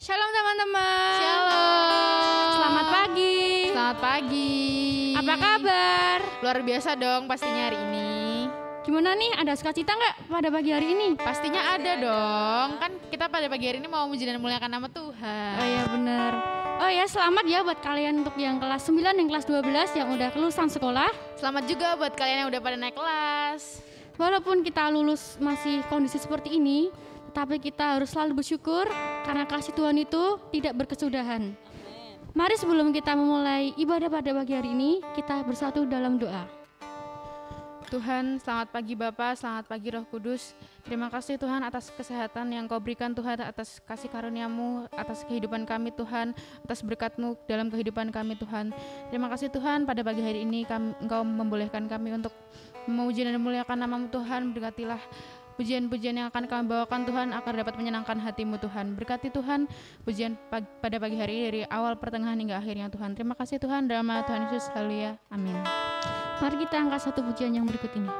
Shalom teman-teman. Shalom. Selamat pagi. Selamat pagi. Apa kabar? Luar biasa dong pastinya hari ini. Gimana nih, ada sukacita nggak pada pagi hari ini? Pastinya ada dong. Kan kita pada pagi hari ini mau memuji dan memuliakan nama Tuhan. Oh iya benar. Oh ya, selamat ya buat kalian untuk yang kelas 9 dan kelas 12 yang udah kelulusan sekolah. Selamat juga buat kalian yang udah pada naik kelas. Walaupun kita lulus masih kondisi seperti ini, tetapi kita harus selalu bersyukur karena kasih Tuhan itu tidak berkesudahan. Mari sebelum kita memulai ibadah pada pagi hari ini, kita bersatu dalam doa. Tuhan, selamat pagi Bapa, selamat pagi Roh Kudus. Terima kasih Tuhan atas kesehatan yang Kau berikan Tuhan, atas kasih karunia-Mu, atas kehidupan kami Tuhan, atas berkat-Mu dalam kehidupan kami Tuhan. Terima kasih Tuhan, pada pagi hari ini Engkau membolehkan kami untuk memuji dan memuliakan nama-Mu Tuhan. Berkatilah pujian-pujian yang akan kami bawakan Tuhan agar dapat menyenangkan hati-Mu Tuhan. Berkati Tuhan pujian pada pagi hari ini dari awal pertengahan hingga akhirnya Tuhan. Terima kasih Tuhan, dalam nama Tuhan Yesus, haleluya, amin. Mari kita angkat satu pujian yang berikut ini.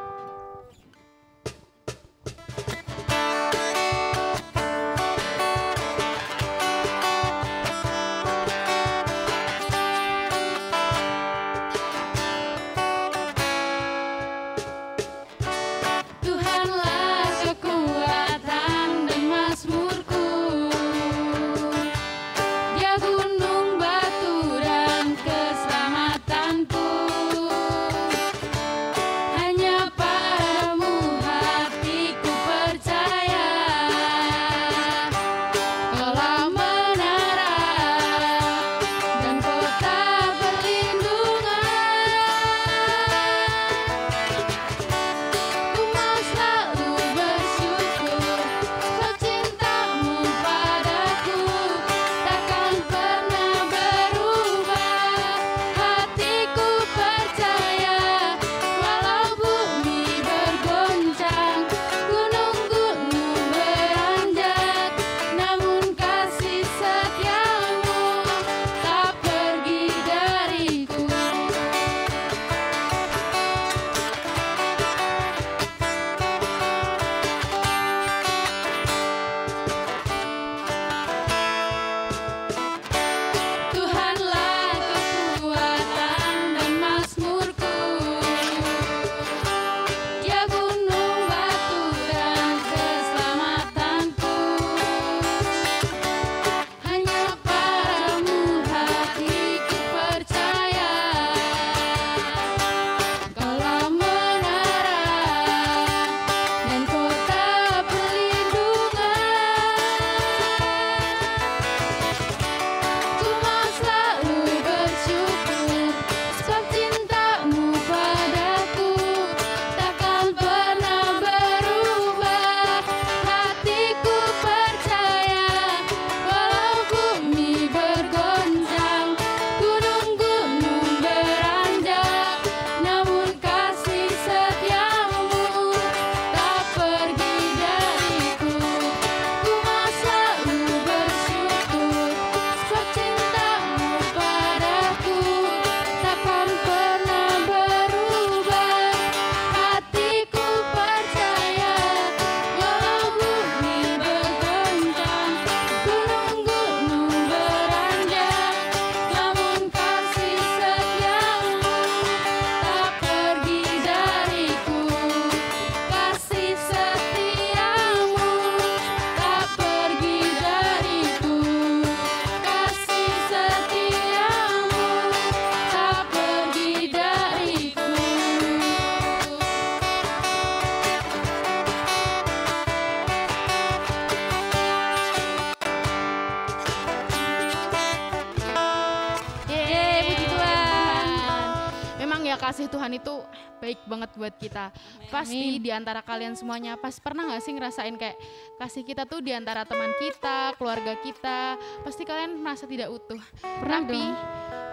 Kasih Tuhan itu baik banget buat kita. Pasti di antara kalian semuanya pernah gak sih ngerasain kayak kasih kita tuh di antara teman kita, keluarga kita, pasti kalian merasa tidak utuh. Tapi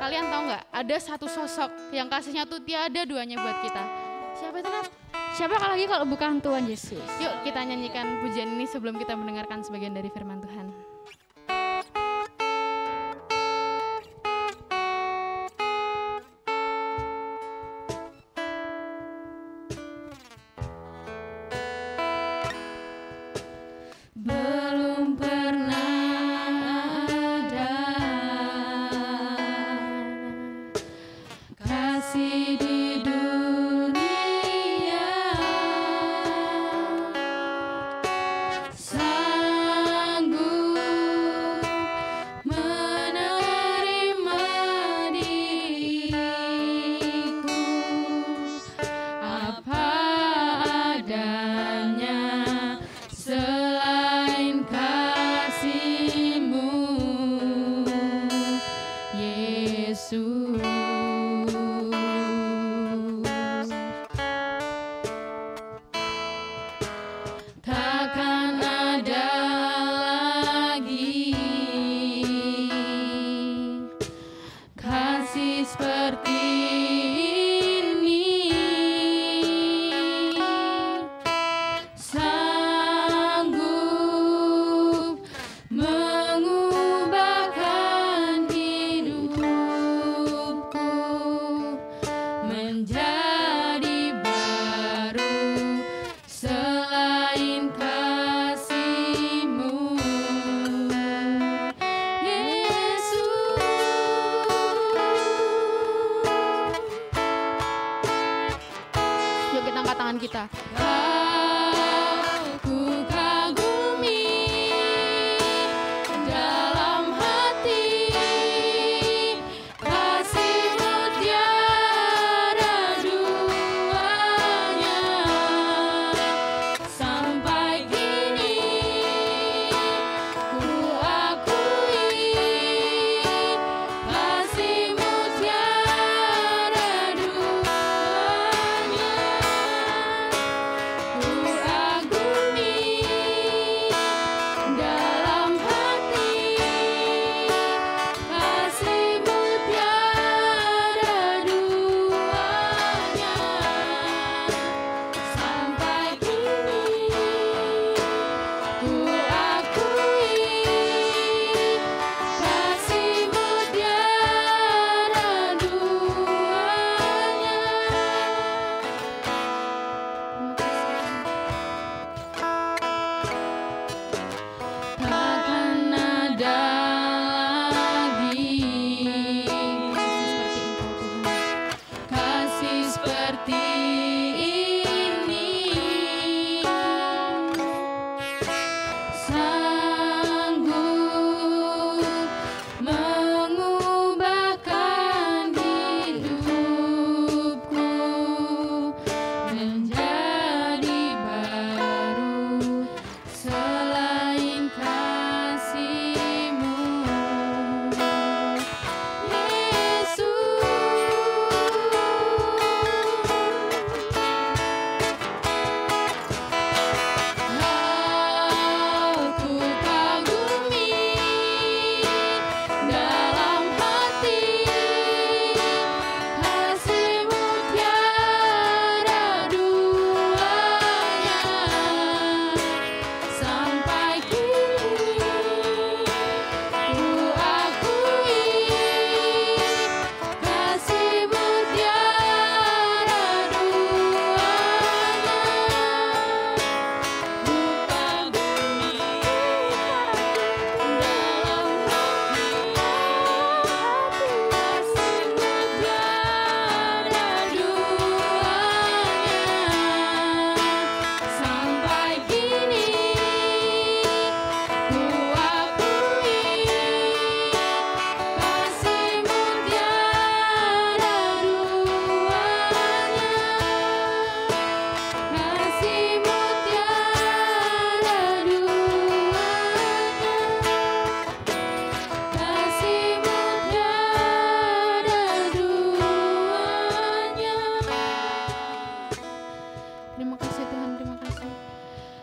kalian tahu nggak, ada satu sosok yang kasihnya tuh tiada duanya buat kita. Siapa itu, Nat? Siapa lagi kalau bukan Tuhan Yesus? Yuk kita nyanyikan pujian ini sebelum kita mendengarkan sebagian dari firman Tuhan. Belum pernah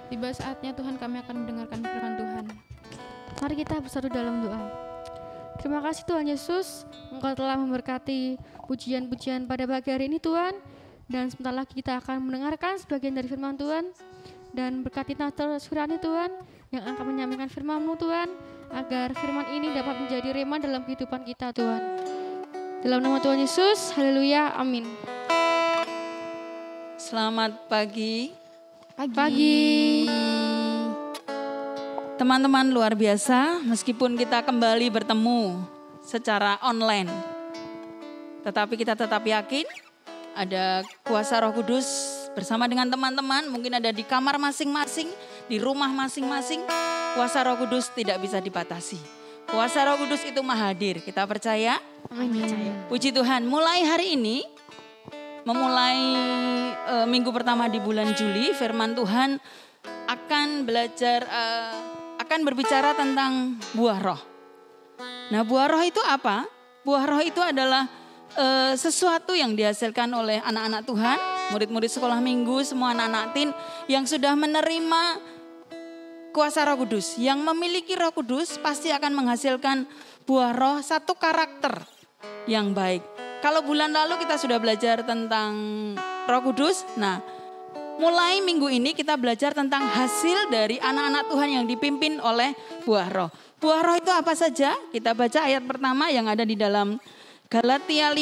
Tiba saatnya Tuhan kami akan mendengarkan firman Tuhan. Mari kita bersatu dalam doa. Terima kasih Tuhan Yesus, Engkau telah memberkati pujian-pujian pada pagi hari ini Tuhan. Dan sebentar lagi kita akan mendengarkan sebagian dari firman Tuhan. Dan berkati Natal Surani Tuhan, yang akan menyampaikan firman-Mu Tuhan, agar firman ini dapat menjadi rema dalam kehidupan kita Tuhan. Dalam nama Tuhan Yesus, haleluya, amin. Selamat pagi. Pagi. Teman-teman luar biasa, meskipun kita kembali bertemu secara online, tetapi kita tetap yakin ada kuasa Roh Kudus bersama dengan teman-teman, mungkin ada di kamar masing-masing, di rumah masing-masing. Kuasa Roh Kudus tidak bisa dibatasi. Kuasa Roh Kudus itu maha hadir, kita percaya? Amin. Puji Tuhan, mulai hari ini, memulai minggu pertama di bulan Juli, firman Tuhan akan berbicara tentang buah roh. Nah, buah roh itu apa? Buah roh itu adalah sesuatu yang dihasilkan oleh anak-anak Tuhan, murid-murid sekolah minggu, semua anak-anak teen yang sudah menerima kuasa Roh Kudus. Yang memiliki Roh Kudus pasti akan menghasilkan buah roh, satu karakter yang baik. Kalau bulan lalu kita sudah belajar tentang Roh Kudus, nah mulai minggu ini kita belajar tentang hasil dari anak-anak Tuhan yang dipimpin oleh buah roh. Buah roh itu apa saja? Kita baca ayat pertama yang ada di dalam Galatia 5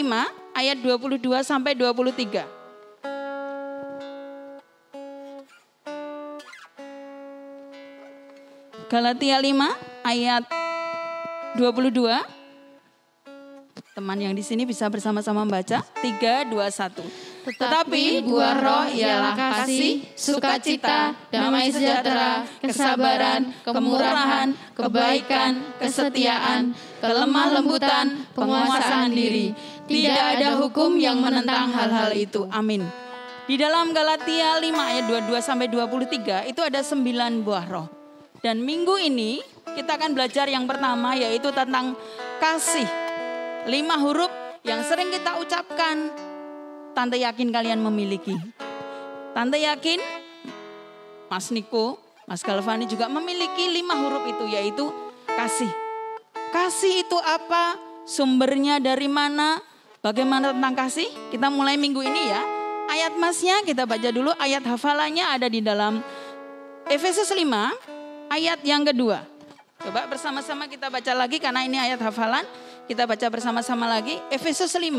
ayat 22 sampai 23. Galatia 5 ayat 22 Teman yang di sini bisa bersama-sama membaca. 3, 2, 1. Tetapi buah roh ialah kasih, sukacita, damai sejahtera, kesabaran, kemurahan, kebaikan, kesetiaan, kelemah lembutan, penguasaan diri. Tidak ada hukum yang menentang hal-hal itu. Amin. Di dalam Galatia 5 ayat 22-23 itu ada 9 buah roh. Dan minggu ini kita akan belajar yang pertama yaitu tentang kasih. 5 huruf yang sering kita ucapkan. Tante yakin kalian memiliki. Tante yakin Mas Niko, Mas Galvani juga memiliki 5 huruf itu yaitu kasih. Kasih itu apa? Sumbernya dari mana? Bagaimana tentang kasih? Kita mulai minggu ini ya. Ayat masnya kita baca dulu. Ayat hafalannya ada di dalam Efesus 5 ayat yang kedua. Coba bersama-sama kita baca lagi karena ini ayat hafalan. Kita baca bersama-sama lagi. Efesus 5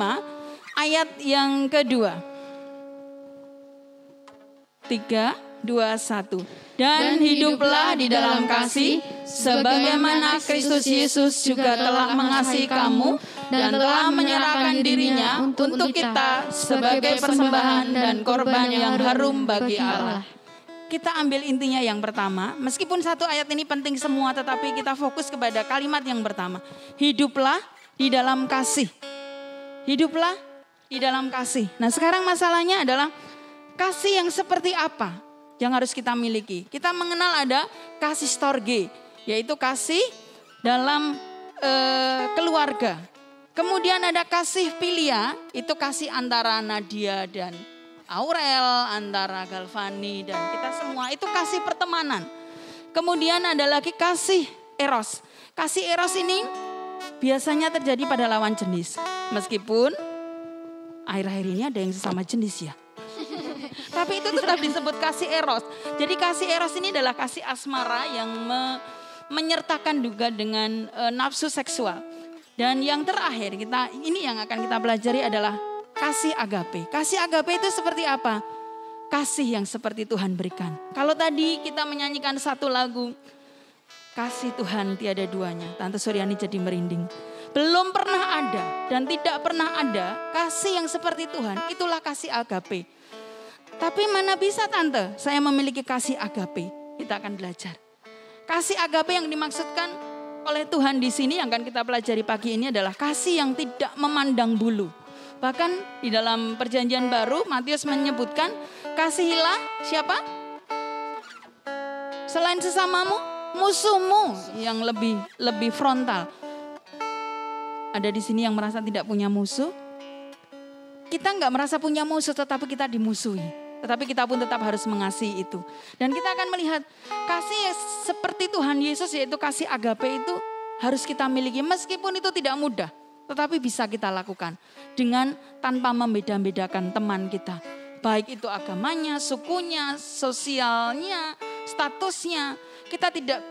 ayat yang kedua. 3, 2, 1. Dan hiduplah di dalam kasih, sebagaimana Kristus Yesus juga telah mengasihi kamu dan telah menyerahkan dirinya untuk kita sebagai persembahan dan korban yang harum bagi Allah. Kita ambil intinya yang pertama, meskipun satu ayat ini penting semua, tetapi kita fokus kepada kalimat yang pertama. Hiduplah di dalam kasih. Hiduplah di dalam kasih. Nah sekarang masalahnya adalah kasih yang seperti apa yang harus kita miliki. Kita mengenal ada kasih storge, yaitu kasih dalam keluarga. Kemudian ada kasih filia, itu kasih antara Nadia dan Aurel, antara Galvani dan kita semua, itu kasih pertemanan. Kemudian ada lagi kasih eros. Kasih eros ini biasanya terjadi pada lawan jenis. Meskipun akhir-akhir ini ada yang sesama jenis ya. Tapi itu tetap disebut kasih eros. Jadi kasih eros ini adalah kasih asmara yang menyertakan juga dengan nafsu seksual. Dan yang terakhir ini yang akan kita pelajari adalah kasih agape. Kasih agape itu seperti apa? Kasih yang seperti Tuhan berikan. Kalau tadi kita menyanyikan satu lagu, kasih Tuhan tiada duanya. Tante Suryani jadi merinding. Belum pernah ada dan tidak pernah ada kasih yang seperti Tuhan. Itulah kasih agape. Tapi mana bisa Tante saya memiliki kasih agape? Kita akan belajar. Kasih agape yang dimaksudkan oleh Tuhan di sini yang akan kita pelajari pagi ini adalah kasih yang tidak memandang bulu. Bahkan di dalam perjanjian baru Matius menyebutkan kasihilah siapa? Selain sesamamu, musuhmu yang lebih frontal. Ada di sini yang merasa tidak punya musuh. Kita nggak merasa punya musuh tetapi kita dimusuhi. Tetapi kita pun tetap harus mengasihi itu. Dan kita akan melihat kasih seperti Tuhan Yesus yaitu kasih agape itu harus kita miliki. Meskipun itu tidak mudah. Tetapi bisa kita lakukan. Dengan tanpa membeda-bedakan teman kita. Baik itu agamanya, sukunya, sosialnya, statusnya. Kita tidak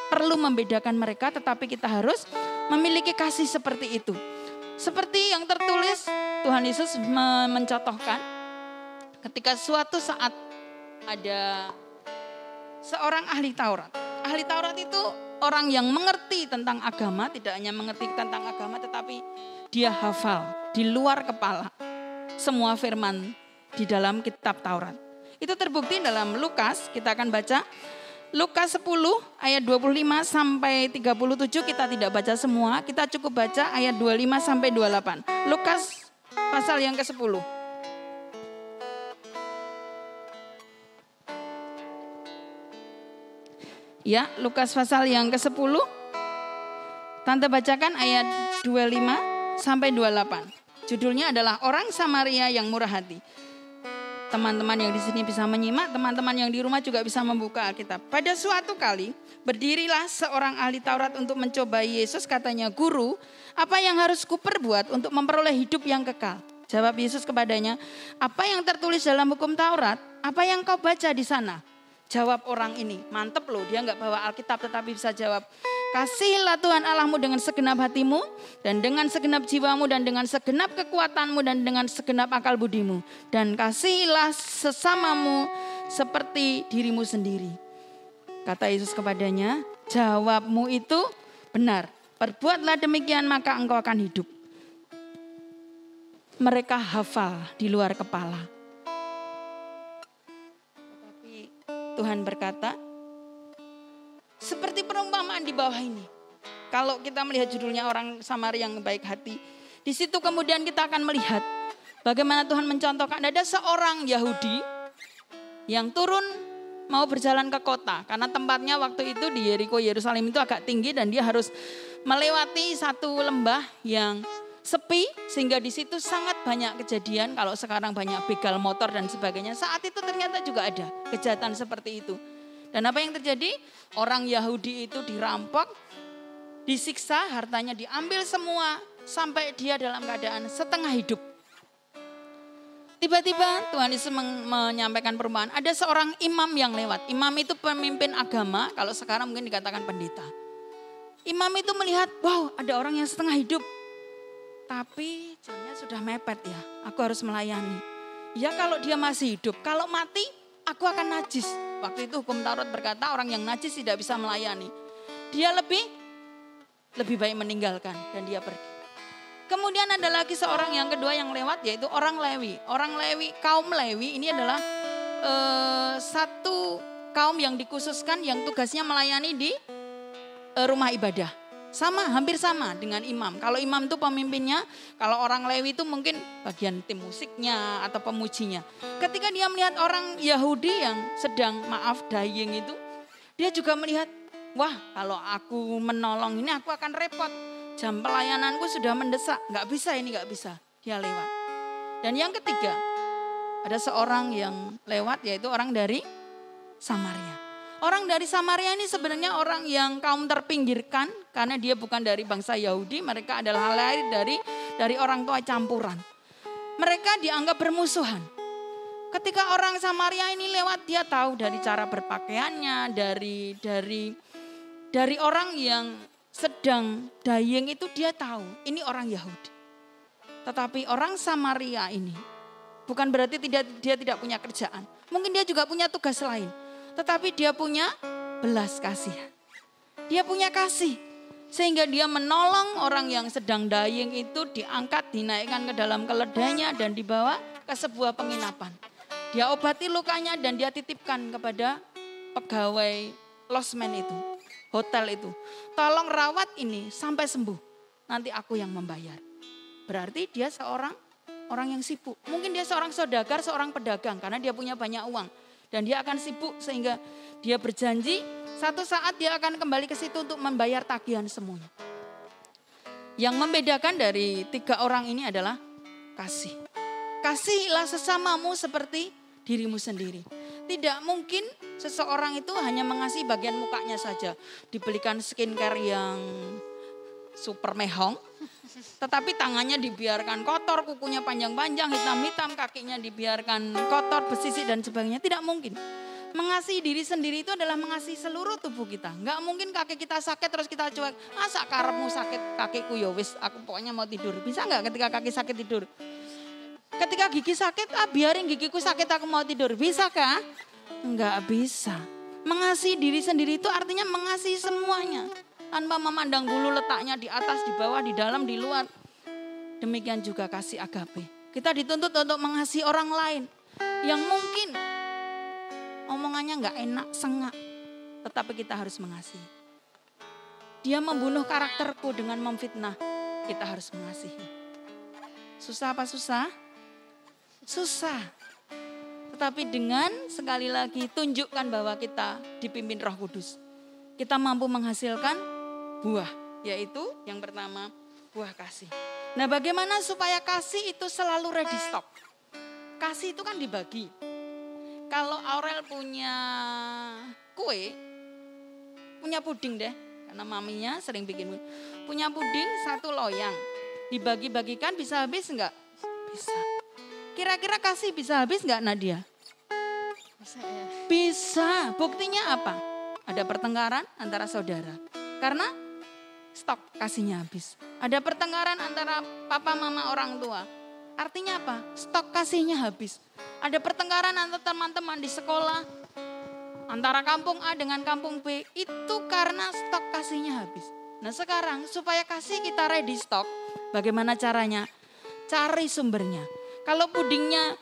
perlu membedakan mereka tetapi kita harus memiliki kasih seperti itu. Seperti yang tertulis Tuhan Yesus mencontohkan. Ketika suatu saat ada seorang ahli Taurat. Ahli Taurat itu orang yang mengerti tentang agama, tidak hanya mengerti tentang agama tetapi dia hafal di luar kepala semua firman di dalam kitab Taurat. Itu terbukti dalam Lukas, kita akan baca Lukas 10 ayat 25 sampai 37, kita tidak baca semua, kita cukup baca ayat 25 sampai 28. Lukas pasal yang ke-10. Ya, Lukas pasal yang ke-10. Tante bacakan ayat 25 sampai 28. Judulnya adalah Orang Samaria yang Murah Hati. Teman-teman yang di sini bisa menyimak, teman-teman yang di rumah juga bisa membuka Alkitab. Pada suatu kali, berdirilah seorang ahli Taurat untuk mencobai Yesus, katanya, "Guru, apa yang harus kuperbuat untuk memperoleh hidup yang kekal?" Jawab Yesus kepadanya, "Apa yang tertulis dalam hukum Taurat? Apa yang kau baca di sana?" Jawab orang ini, mantep loh, dia gak bawa Alkitab tetapi bisa jawab. "Kasihilah Tuhan Allahmu dengan segenap hatimu dan dengan segenap jiwamu dan dengan segenap kekuatanmu dan dengan segenap akal budimu. Dan kasihilah sesamamu seperti dirimu sendiri." Kata Yesus kepadanya, "Jawabmu itu benar. Perbuatlah demikian maka engkau akan hidup." mereka hafal di luar kepala. Tetapi Tuhan berkata, seperti perumpamaan di bawah ini. Kalau kita melihat judulnya orang Samaria yang baik hati, di situ kemudian kita akan melihat bagaimana Tuhan mencontohkan ada seorang Yahudi yang turun mau berjalan ke kota. Karena tempatnya waktu itu di Yeriko, Yerusalem itu agak tinggi dan dia harus melewati satu lembah yang sepi. Sehingga di situ sangat banyak kejadian. Kalau sekarang banyak begal motor dan sebagainya. Saat itu ternyata juga ada kejahatan seperti itu. Dan apa yang terjadi? Orang Yahudi itu dirampok, disiksa, hartanya diambil semua. Sampai dia dalam keadaan setengah hidup. Tiba-tiba Tuhan Yesus menyampaikan perumpamaan. Ada seorang imam yang lewat. Imam itu pemimpin agama, kalau sekarang mungkin dikatakan pendeta. Imam itu melihat, wow ada orang yang setengah hidup. Tapi jamnya sudah mepet ya, aku harus melayani. Ya kalau dia masih hidup, kalau mati aku akan najis. Waktu itu hukum Taurat berkata orang yang najis tidak bisa melayani. Dia lebih baik meninggalkan dan dia pergi. Kemudian ada lagi seorang yang kedua yang lewat yaitu orang Lewi. Orang Lewi, kaum Lewi ini adalah satu kaum yang dikhususkan yang tugasnya melayani di rumah ibadah. Sama, hampir sama dengan imam. Kalau imam itu pemimpinnya, kalau orang Lewi itu mungkin bagian tim musiknya atau pemujinya. Ketika dia melihat orang Yahudi yang sedang dying itu, dia juga melihat, wah kalau aku menolong ini aku akan repot. Jam pelayananku sudah mendesak, nggak bisa. Dia lewat. Dan yang ketiga, ada seorang yang lewat yaitu orang dari Samaria. Orang dari Samaria ini sebenarnya orang yang kaum terpinggirkan karena dia bukan dari bangsa Yahudi, mereka adalah lahir dari orang tua campuran. Mereka dianggap bermusuhan. Ketika orang Samaria ini lewat, dia tahu dari cara berpakaiannya, dari orang yang sedang dying itu dia tahu ini orang Yahudi. Tetapi orang Samaria ini bukan berarti dia tidak punya kerjaan. Mungkin dia juga punya tugas lain. Tetapi dia punya belas kasihan. Dia punya kasih. Sehingga dia menolong orang yang sedang dying itu diangkat, dinaikkan ke dalam keledainya dan dibawa ke sebuah penginapan. Dia obati lukanya dan dia titipkan kepada pegawai losmen itu. Hotel itu, tolong rawat ini sampai sembuh. Nanti aku yang membayar. Berarti dia orang yang sibuk. Mungkin dia seorang saudagar, seorang pedagang karena dia punya banyak uang. Dan dia akan sibuk sehingga dia berjanji satu saat dia akan kembali ke situ untuk membayar tagihan semuanya. Yang membedakan dari tiga orang ini adalah kasih. Kasihilah sesamamu seperti dirimu sendiri. Tidak mungkin seseorang itu hanya mengasihi bagian mukanya saja. Dibelikan skincare yang super mehong. Tetapi tangannya dibiarkan kotor, kukunya panjang-panjang, hitam-hitam, kakinya dibiarkan kotor, bersisik dan sebagainya. Tidak mungkin. Mengasihi diri sendiri itu adalah mengasihi seluruh tubuh kita. Enggak mungkin kaki kita sakit terus kita cuek. Masa karepmu sakit kakiku ya wis aku pokoknya mau tidur. Bisa enggak ketika kaki sakit tidur? Ketika gigi sakit, biarin gigiku sakit aku mau tidur. Bisakah? Enggak bisa. Mengasihi diri sendiri itu artinya mengasihi semuanya. Tanpa memandang bulu letaknya di atas, di bawah, di dalam, di luar. Demikian juga kasih agape. Kita dituntut untuk mengasihi orang lain. Yang mungkin omongannya enggak enak, sengak. Tetapi kita harus mengasihi. Dia membunuh karakterku dengan memfitnah. Kita harus mengasihi. Susah apa susah? Susah. Tetapi dengan sekali lagi tunjukkan bahwa kita dipimpin Roh Kudus. Kita mampu menghasilkan buah. Yaitu yang pertama buah kasih. Nah bagaimana supaya kasih itu selalu ready stock? Kasih itu kan dibagi. Kalau Aurel punya kue, punya puding deh. Karena maminya sering bikin. Punya puding 1 loyang. Dibagi-bagikan bisa habis enggak? Bisa. Kira-kira kasih bisa habis enggak Nadia? Bisa ya. Bisa. Buktinya apa? Ada pertengkaran antara saudara. Karena stok kasihnya habis. Ada pertengkaran antara papa mama orang tua. Artinya apa? Stok kasihnya habis. Ada pertengkaran antara teman-teman di sekolah. Antara kampung A dengan kampung B. Itu karena stok kasihnya habis. Nah sekarang supaya kasih kita ready stock. Bagaimana caranya? cari sumbernya. Kalau pudingnya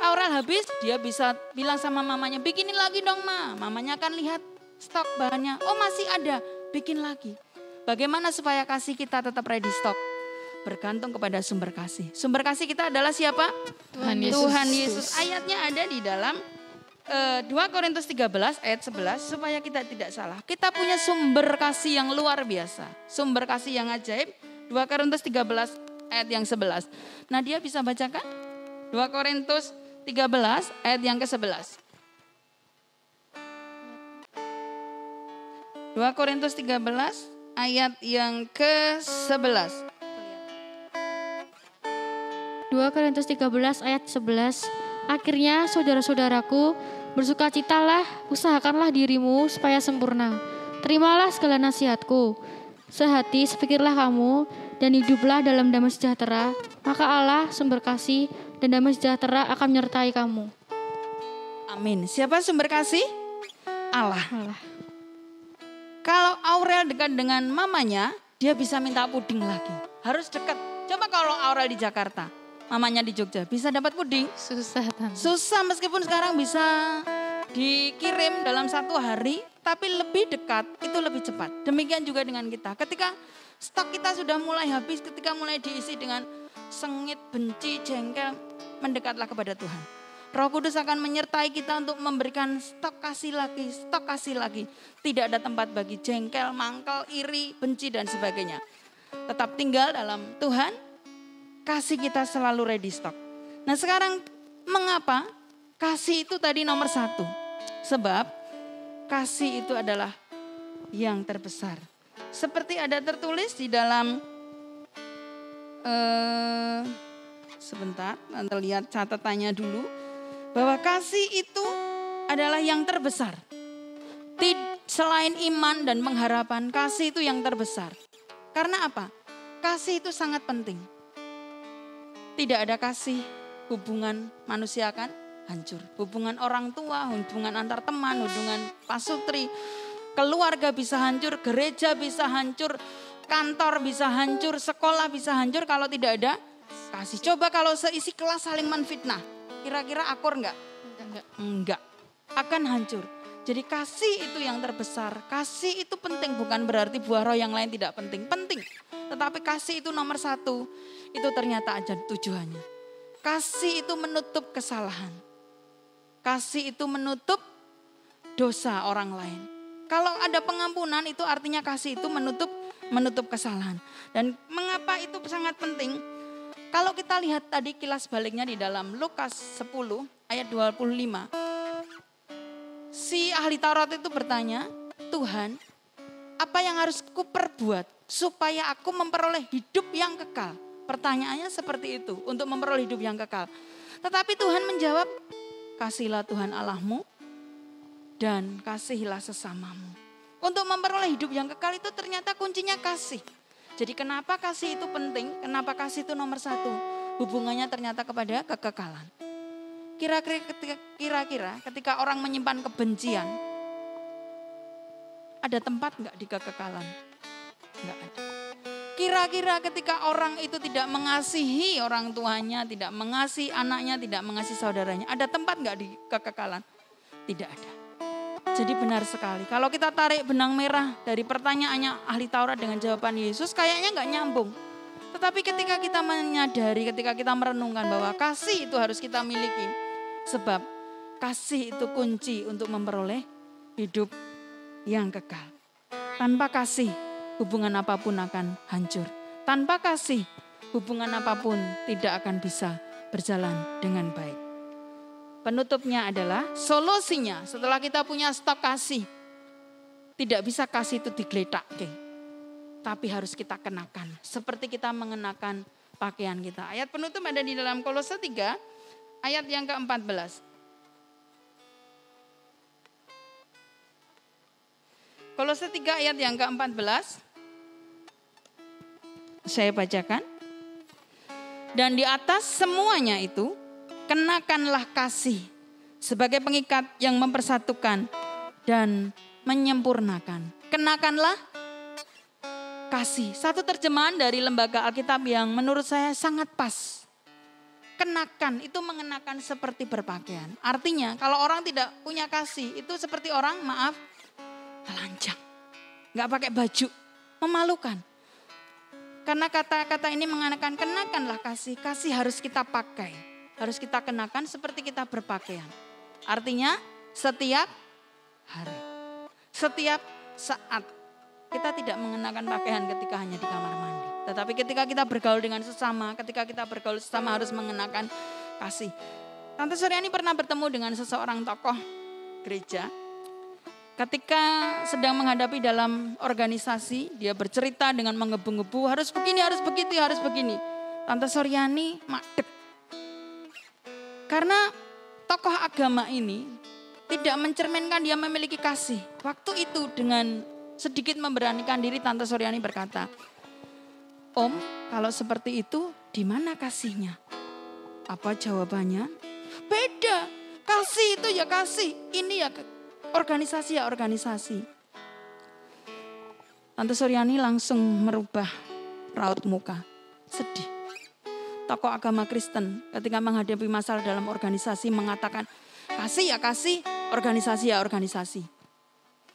Aurel habis, dia bisa bilang sama mamanya, bikinin lagi dong ma. Mamanya akan lihat stok bahannya, oh masih ada, bikin lagi. Bagaimana supaya kasih kita tetap ready stock? Bergantung kepada sumber kasih. Sumber kasih kita adalah siapa? Tuhan Yesus. Tuhan Yesus. Ayatnya ada di dalam 2 Korintus 13 ayat 11 supaya kita tidak salah. Kita punya sumber kasih yang luar biasa. Sumber kasih yang ajaib. 2 Korintus 13 ayat yang 11. Nadia bisa bacakan? 2 Korintus 13 ayat yang ke-11. 2 Korintus 13 ayat yang ke-11. 2 Korintus 13 ayat 11. Akhirnya saudara-saudaraku, bersukacitalah, usahakanlah dirimu supaya sempurna. Terimalah segala nasihatku. Sehati sepikirlah kamu dan hiduplah dalam damai sejahtera. Maka Allah sumber kasih dan damai sejahtera akan menyertai kamu. Amin. Siapa sumber kasih? Allah. Allah. Kalau Aurel dekat dengan mamanya, dia bisa minta puding lagi. Harus dekat. Coba kalau Aurel di Jakarta, mamanya di Jogja, bisa dapat puding? Susah, Tante. Susah, meskipun sekarang bisa dikirim dalam 1 hari, tapi lebih dekat itu lebih cepat. Demikian juga dengan kita. Ketika stok kita sudah mulai habis, ketika mulai diisi dengan sengit, benci, jengkel, mendekatlah kepada Tuhan. Roh Kudus akan menyertai kita untuk memberikan stok kasih lagi, stok kasih lagi. Tidak ada tempat bagi jengkel, mangkal, iri, benci dan sebagainya. Tetap tinggal dalam Tuhan, kasih kita selalu ready stock. Nah sekarang mengapa kasih itu tadi nomor 1? Sebab kasih itu adalah yang terbesar. Seperti ada tertulis di dalam, sebentar, nanti lihat catatannya dulu. Bahwa kasih itu adalah yang terbesar. Selain iman dan pengharapan, kasih itu yang terbesar. Karena apa? Kasih itu sangat penting. Tidak ada kasih, hubungan manusia akan hancur. Hubungan orang tua, hubungan antar teman, hubungan pasutri, keluarga bisa hancur, gereja bisa hancur, kantor bisa hancur, sekolah bisa hancur kalau tidak ada kasih. Coba kalau seisi kelas saling menfitnah, kira-kira akur enggak? Enggak. Akan hancur. Jadi kasih itu yang terbesar. Kasih itu penting, bukan berarti buah roh yang lain tidak penting. Penting. Tetapi kasih itu nomor 1. Itu ternyata aja tujuannya. Kasih itu menutup kesalahan. Kasih itu menutup dosa orang lain. Kalau ada pengampunan itu artinya kasih itu menutup kesalahan. Dan mengapa itu sangat penting? Kalau kita lihat tadi kilas baliknya di dalam Lukas 10 ayat 25. Si ahli Taurat itu bertanya, Tuhan, apa yang harus kuperbuat supaya aku memperoleh hidup yang kekal? Pertanyaannya seperti itu, untuk memperoleh hidup yang kekal. Tetapi Tuhan menjawab, kasihilah Tuhan Allahmu dan kasihilah sesamamu. Untuk memperoleh hidup yang kekal itu ternyata kuncinya kasih. Jadi kenapa kasih itu penting? Kenapa kasih itu nomor 1? Hubungannya ternyata kepada kekekalan. Kira-kira ketika orang menyimpan kebencian, ada tempat enggak di kekekalan? Enggak ada. Kira-kira ketika orang itu tidak mengasihi orang tuanya, tidak mengasihi anaknya, tidak mengasihi saudaranya, ada tempat enggak di kekekalan? Tidak ada. Jadi benar sekali. Kalau kita tarik benang merah dari pertanyaannya ahli Taurat dengan jawaban Yesus, kayaknya enggak nyambung. Tetapi ketika kita menyadari, ketika kita merenungkan bahwa kasih itu harus kita miliki. Sebab kasih itu kunci untuk memperoleh hidup yang kekal. Tanpa kasih, hubungan apapun akan hancur. Tanpa kasih, hubungan apapun tidak akan bisa berjalan dengan baik. Penutupnya adalah solusinya setelah kita punya stok kasih. Tidak bisa kasih itu digeletak, tapi harus kita kenakan. Seperti kita mengenakan pakaian kita. Ayat penutup ada di dalam Kolose 3 ayat yang ke-14. Kolose 3 ayat yang ke-14. Saya bacakan. Dan di atas semuanya itu, kenakanlah kasih sebagai pengikat yang mempersatukan dan menyempurnakan. Kenakanlah kasih. Satu terjemahan dari Lembaga Alkitab yang menurut saya sangat pas. Kenakan itu mengenakan seperti berpakaian. Artinya kalau orang tidak punya kasih itu seperti orang telanjang. Gak pakai baju, memalukan. Karena kata-kata ini mengenakan, kenakanlah kasih. Kasih harus kita pakai, harus kita kenakan seperti kita berpakaian. Artinya setiap hari, setiap saat. Kita tidak mengenakan pakaian ketika hanya di kamar mandi. Tetapi ketika kita bergaul dengan sesama, ketika kita bergaul sesama harus mengenakan kasih. Tante Suryani pernah bertemu dengan seseorang tokoh gereja. Ketika sedang menghadapi dalam organisasi, dia bercerita dengan menggebu-gebu, harus begini, harus begitu, harus begini. Tante Suryani madeg. Karena tokoh agama ini tidak mencerminkan dia memiliki kasih. Waktu itu dengan sedikit memberanikan diri Tante Suryani berkata, "Om, kalau seperti itu di mana kasihnya?" Apa jawabannya? Beda. Kasih itu ya kasih, ini ya organisasi ya organisasi. Tante Suryani langsung merubah raut muka, sedih. Tokoh agama Kristen ketika menghadapi masalah dalam organisasi mengatakan, kasih ya kasih, organisasi ya organisasi.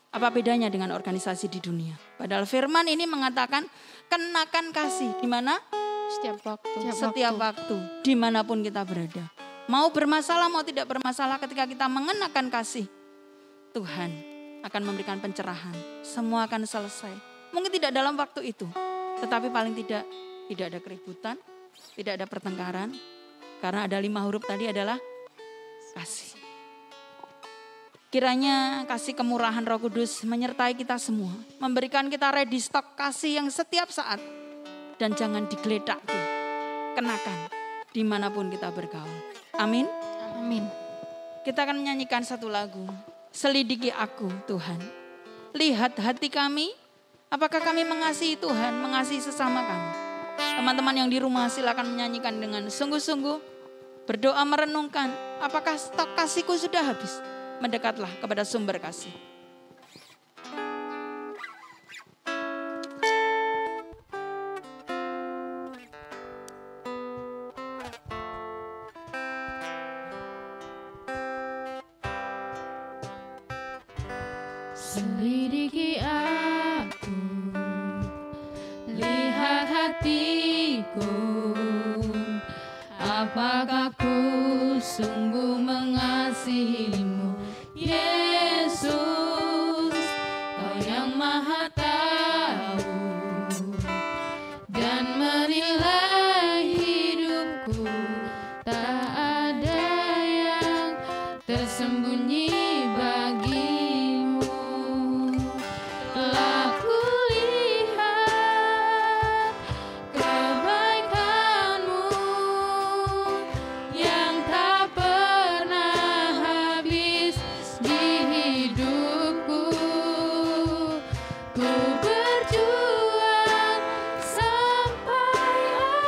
Apa bedanya dengan organisasi di dunia? Padahal firman ini mengatakan kenakan kasih di mana? Setiap waktu. Setiap waktu, dimanapun kita berada. Mau bermasalah, mau tidak bermasalah, ketika kita mengenakan kasih, Tuhan akan memberikan pencerahan. Semua akan selesai. Mungkin tidak dalam waktu itu, tetapi paling tidak ada keributan, tidak ada pertengkaran. Karena ada 5 huruf tadi adalah kasih. Kiranya kasih kemurahan Roh Kudus menyertai kita semua. Memberikan kita ready stock kasih yang setiap saat. Dan jangan digeledak. Kenakan dimanapun kita bergaul. Amin. Amin. Kita akan menyanyikan satu lagu. Selidiki aku Tuhan. Lihat hati kami. Apakah kami mengasihi Tuhan, mengasihi sesama kami. Teman-teman yang di rumah silakan menyanyikan dengan sungguh-sungguh. Berdoa merenungkan. Apakah stok kasihku sudah habis? Mendekatlah kepada sumber kasih. Selidiki aku, lihat hatiku, apakah ku sungguh mengasihimu, Yesus, Kau yang Maha Tahu dan menilai hidupku, tak ada yang tersembunyi bagimu. Telah kulihat kebaikanmu yang tak pernah habis di hidupku. Ku berjuang sampai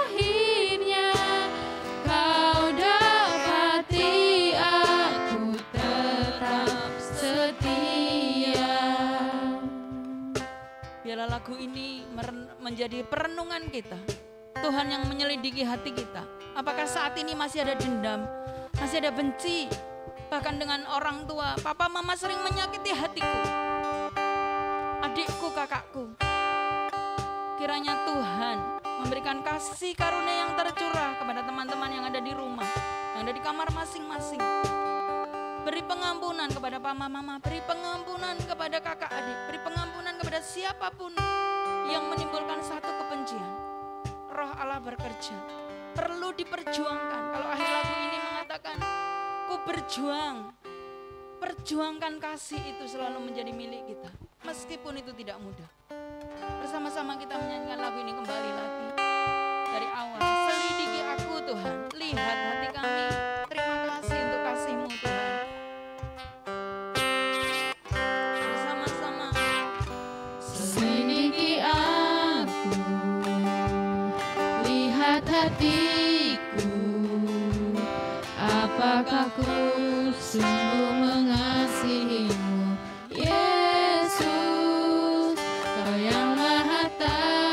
akhirnya Kau dapati aku tetap setia. Biarlah lagu ini menjadi perenungan kita. Tuhan yang menyelidiki hati kita. Apakah saat ini masih ada dendam, masih ada benci, bahkan dengan orang tua. Papa mama sering menyakiti hatiku, adikku, kakakku. Kiranya Tuhan memberikan kasih karunia yang tercurah kepada teman-teman yang ada di rumah, yang ada di kamar masing-masing. Beri pengampunan kepada papa mama, beri pengampunan kepada kakak adik, beri pengampunan kepada siapapun yang menimbulkan satu kebencian. Roh Allah bekerja, perlu diperjuangkan. Kalau akhir lagu ini mengatakan, ku berjuang, perjuangkan kasih itu selalu menjadi milik kita. Meskipun itu tidak mudah. Bersama-sama kita menyanyikan lagu ini kembali lagi. Dari awal, selidiki aku Tuhan, lihat hati kami. Terima kasih untuk kasih-Mu Tuhan. Bersama-sama. Selidiki aku, lihat hatiku, apakah ku sungguh mengasihimu, Yesus, Kau yang Maha Tahu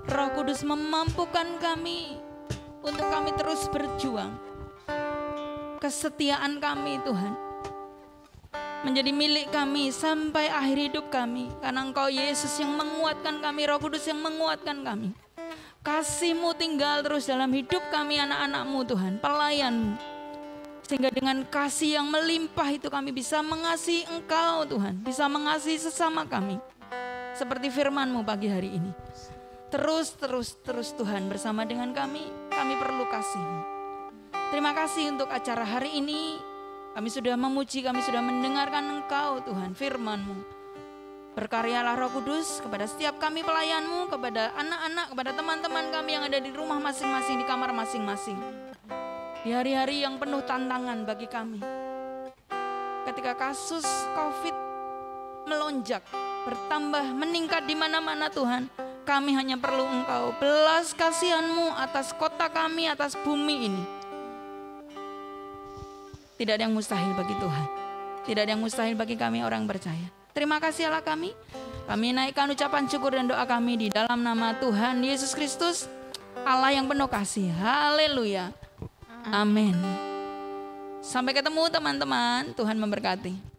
Roh Kudus memampukan kami untuk kami terus berjuang. Kesetiaan kami Tuhan menjadi milik kami sampai akhir hidup kami. Karena Engkau Yesus yang menguatkan kami, Roh Kudus yang menguatkan kami. Kasih-Mu tinggal terus dalam hidup kami anak-anak-Mu Tuhan, pelayan-Mu. Sehingga dengan kasih yang melimpah itu kami bisa mengasihi Engkau Tuhan, bisa mengasihi sesama kami. Seperti firman-Mu pagi hari ini. Terus Tuhan bersama dengan kami perlu kasih-Mu. Terima kasih untuk acara hari ini. Kami sudah memuji, kami sudah mendengarkan Engkau Tuhan, firman-Mu. Berkaryalah Roh Kudus kepada setiap kami pelayan-Mu, kepada anak-anak, kepada teman-teman kami yang ada di rumah masing-masing, di kamar masing-masing. Di hari-hari yang penuh tantangan bagi kami. Ketika kasus COVID melonjak, bertambah, meningkat di mana-mana Tuhan, kami hanya perlu Engkau, belas kasihan-Mu atas kota kami, atas bumi ini. Tidak ada yang mustahil bagi Tuhan. Tidak ada yang mustahil bagi kami orang percaya. Terima kasih Allah kami. Kami naikkan ucapan syukur dan doa kami di dalam nama Tuhan Yesus Kristus, Allah yang penuh kasih. Haleluya. Amin. Sampai ketemu teman-teman. Tuhan memberkati.